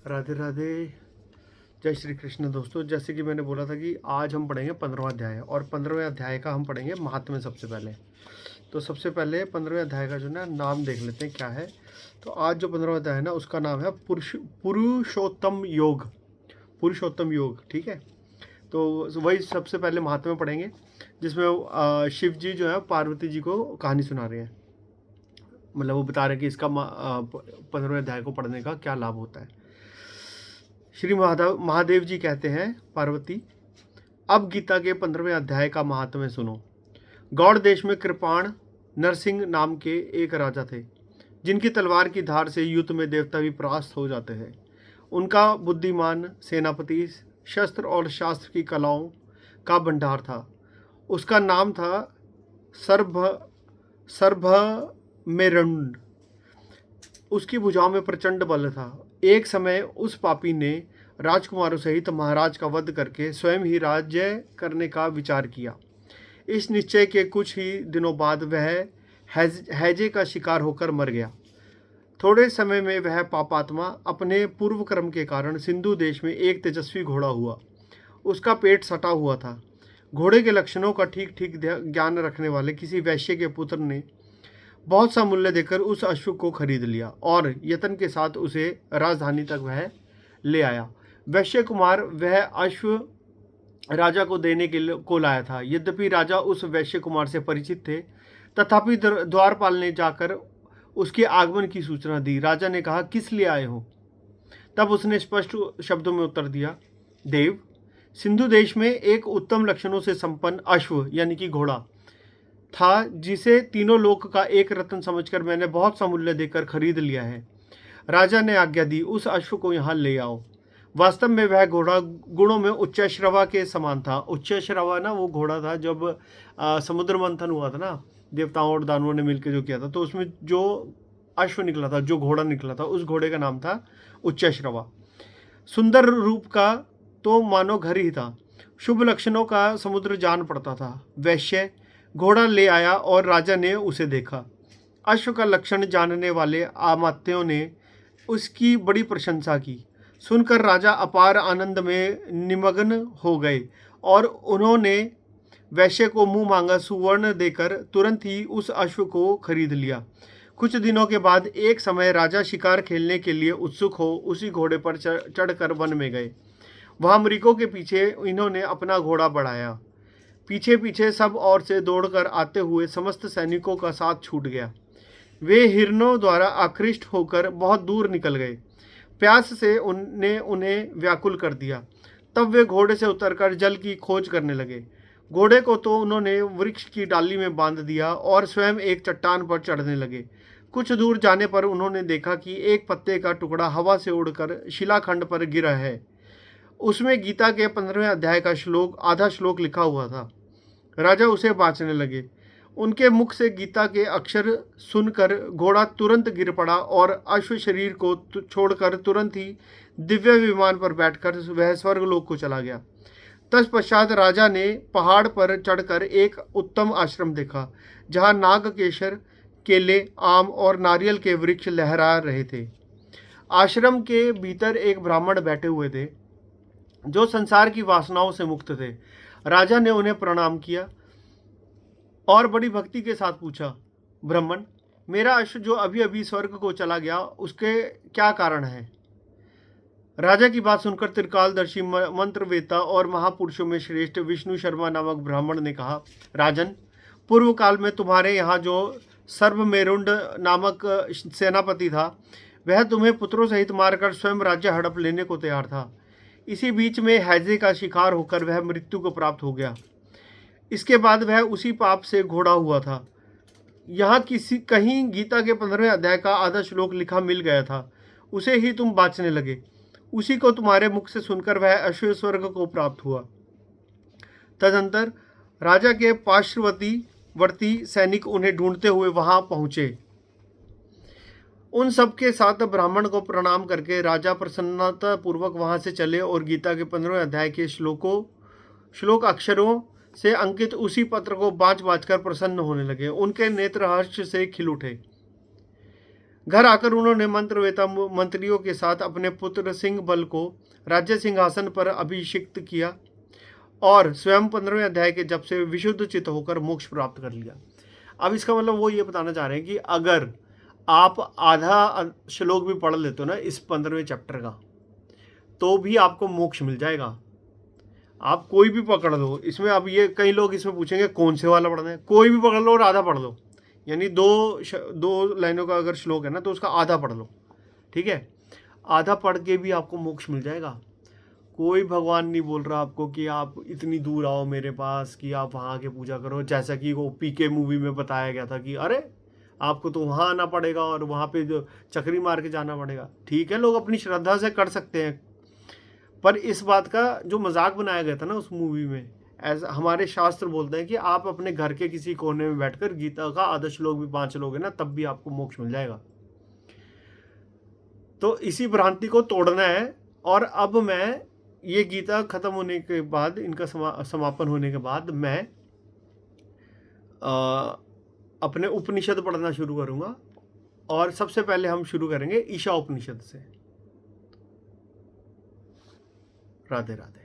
राधे राधे। जय श्री कृष्ण। दोस्तों, जैसे कि मैंने बोला था कि आज हम पढ़ेंगे 15वां अध्याय, और 15वें अध्याय का हम पढ़ेंगे महात्म्य। सबसे पहले तो सबसे पहले 15वें अध्याय का जो ना नाम देख लेते हैं क्या है। तो आज जो 15वां अध्याय है ना, उसका नाम है पुरुषोत्तम योग। पुरुषोत्तम योग, ठीक है। तो वही सबसे पहले महात्म्य पढ़ेंगे, जिसमें शिव जी जो है पार्वती जी को कहानी सुना रहे हैं। मतलब वो बता रहे हैं कि इसका 15वें अध्याय को पढ़ने का क्या लाभ होता है। श्री महादेव जी कहते हैं, पार्वती, अब गीता के 15वें अध्याय का महात्म्य सुनो। गौड़ देश में कृपाण नरसिंह नाम के एक राजा थे, जिनकी तलवार की धार से युद्ध में देवता भी परास्त हो जाते हैं। उनका बुद्धिमान सेनापति शस्त्र और शास्त्र की कलाओं का भंडार था। उसका नाम था सर्भ सर्भमेरुंड। उसकी भुजाओं में प्रचंड बल था। एक समय उस पापी ने राजकुमारों सहित महाराज का वध करके स्वयं ही राज्य करने का विचार किया। इस निश्चय के कुछ ही दिनों बाद वह हैजे का शिकार होकर मर गया। थोड़े समय में वह पापात्मा अपने पूर्व कर्म के कारण सिंधु देश में एक तेजस्वी घोड़ा हुआ। उसका पेट सटा हुआ था। घोड़े के लक्षणों का ठीक ठीक ज्ञान रखने वाले किसी वैश्य के पुत्र ने बहुत सा मूल्य देकर उस अश्व को खरीद लिया और यत्न के साथ उसे राजधानी तक वह ले आया। वैश्य कुमार वह अश्व राजा को देने के लिए को लाया था। यद्यपि राजा उस वैश्य कुमार से परिचित थे, तथापि द्वारपाल ने जाकर उसके आगमन की सूचना दी। राजा ने कहा, किस लिए आए हो? तब उसने स्पष्ट शब्दों में उत्तर दिया, देव, सिंधु देश में एक उत्तम लक्षणों से संपन्न अश्व यानी कि घोड़ा था, जिसे तीनों लोक का एक रत्न समझकर मैंने बहुत सा मूल्य देकर खरीद लिया है। राजा ने आज्ञा दी, उस अश्व को यहाँ ले आओ। वास्तव में वह घोड़ा गुणों में उच्चश्रवा के समान था। उच्चश्रवा ना वो घोड़ा था जब समुद्र मंथन हुआ था ना, देवताओं और दानवों ने मिलकर जो किया था, तो उसमें जो अश्व निकला था, जो घोड़ा निकला था, उस घोड़े का नाम था उच्चश्रवा। सुंदर रूप का तो मानो घर ही था। शुभ लक्षणों का समुद्र जान पड़ता था। वैश्य घोड़ा ले आया और राजा ने उसे देखा। अश्व का लक्षण जानने वाले अमात्यों ने उसकी बड़ी प्रशंसा की। सुनकर राजा अपार आनंद में निमग्न हो गए और उन्होंने वैश्य को मुंह मांगा सुवर्ण देकर तुरंत ही उस अश्व को खरीद लिया। कुछ दिनों के बाद एक समय राजा शिकार खेलने के लिए उत्सुक हो उसी घोड़े पर चढ़कर वन में गए। वहां मृगों के पीछे इन्होंने अपना घोड़ा बढ़ाया। पीछे पीछे सब ओर से दौड़कर आते हुए समस्त सैनिकों का साथ छूट गया। वे हिरणों द्वारा आकृष्ट होकर बहुत दूर निकल गए। प्यास से उन्हें व्याकुल कर दिया। तब वे घोड़े से उतरकर जल की खोज करने लगे। घोड़े को तो उन्होंने वृक्ष की डाली में बांध दिया और स्वयं एक चट्टान पर चढ़ने लगे। कुछ दूर जाने पर उन्होंने देखा कि एक पत्ते का टुकड़ा हवा से उड़कर शिलाखंड पर गिरा है। उसमें गीता के 15वें अध्याय का आधा श्लोक लिखा हुआ था। राजा उसे बाँचने लगे। उनके मुख से गीता के अक्षर सुनकर घोड़ा तुरंत गिर पड़ा और अश्व शरीर को छोड़कर तुरंत ही दिव्य विमान पर बैठकर वह स्वर्गलोक को चला गया। तत्पश्चात राजा ने पहाड़ पर चढ़कर एक उत्तम आश्रम देखा, जहाँ नागकेशर, केले, आम और नारियल के वृक्ष लहरा रहे थे। आश्रम के भीतर एक ब्राह्मण बैठे हुए थे, जो संसार की वासनाओं से मुक्त थे। राजा ने उन्हें प्रणाम किया और बड़ी भक्ति के साथ पूछा, ब्राह्मण, मेरा अश्व जो अभी अभी स्वर्ग को चला गया, उसके क्या कारण है? राजा की बात सुनकर त्रिकालदर्शी मंत्रवेता और महापुरुषों में श्रेष्ठ विष्णु शर्मा नामक ब्राह्मण ने कहा, राजन, पूर्व काल में तुम्हारे यहाँ जो सर्वमेरुंड नामक सेनापति था, वह तुम्हें पुत्रों सहित मारकर स्वयं राज्य हड़प लेने को तैयार था। इसी बीच में हैजे का शिकार होकर वह मृत्यु को प्राप्त हो गया। इसके बाद वह उसी पाप से घोड़ा हुआ था। यहाँ कहीं गीता के 15वें अध्याय का आधा श्लोक लिखा मिल गया था। उसे ही तुम बाँचने लगे। उसी को तुम्हारे मुख से सुनकर वह अश्व स्वर्ग को प्राप्त हुआ। तदंतर राजा के पार्श्ववर्ती सैनिक उन्हें ढूंढते हुए वहां पहुंचे। उन सब के साथ ब्राह्मण को प्रणाम करके राजा प्रसन्नता पूर्वक वहां से चले और गीता के 15वें अध्याय के श्लोक अक्षरों से अंकित उसी पत्र को बाँच बाँच कर प्रसन्न होने लगे। उनके नेत्र हर्ष से खिल उठे। घर आकर उन्होंने मंत्रवेता मंत्रियों के साथ अपने पुत्र सिंह बल को राज्य सिंहासन पर अभिषिक्त किया और स्वयं 15वें अध्याय के जब से विशुद्ध चित्त होकर मोक्ष प्राप्त कर लिया। अब इसका मतलब वो ये बताना चाह रहे हैं कि अगर आप आधा श्लोक भी पढ़ लेते हो ना इस 15वें चैप्टर का, तो भी आपको मोक्ष मिल जाएगा। आप कोई भी पकड़ लो इसमें। अब ये कई लोग इसमें पूछेंगे कौन से वाला पढ़ना है। कोई भी पकड़ लो और आधा पढ़ लो, यानी दो लाइनों का अगर श्लोक है ना तो उसका आधा पढ़ लो, ठीक है। आधा पढ़ के भी आपको मोक्ष मिल जाएगा। कोई भगवान नहीं बोल रहा आपको कि आप इतनी दूर आओ मेरे पास कि आप वहाँ आके पूजा करो, जैसा कि वो पीके मूवी में बताया गया था कि अरे आपको तो वहाँ आना पड़ेगा और वहाँ पे जो चक्री मार के जाना पड़ेगा। ठीक है, लोग अपनी श्रद्धा से कर सकते हैं, पर इस बात का जो मजाक बनाया गया था ना उस मूवी में, ऐसा हमारे शास्त्र बोलते हैं कि आप अपने घर के किसी कोने में बैठकर गीता का आधा श्लोक भी 5 लोगे ना, तब भी आपको मोक्ष मिल जाएगा। तो इसी भ्रांति को तोड़ना है। और अब मैं ये गीता खत्म होने के बाद, इनका समापन होने के बाद मैं अपने उपनिषद पढ़ना शुरू करूंगा। और सबसे पहले हम शुरू करेंगे ईशा उपनिषद से। राधे राधे।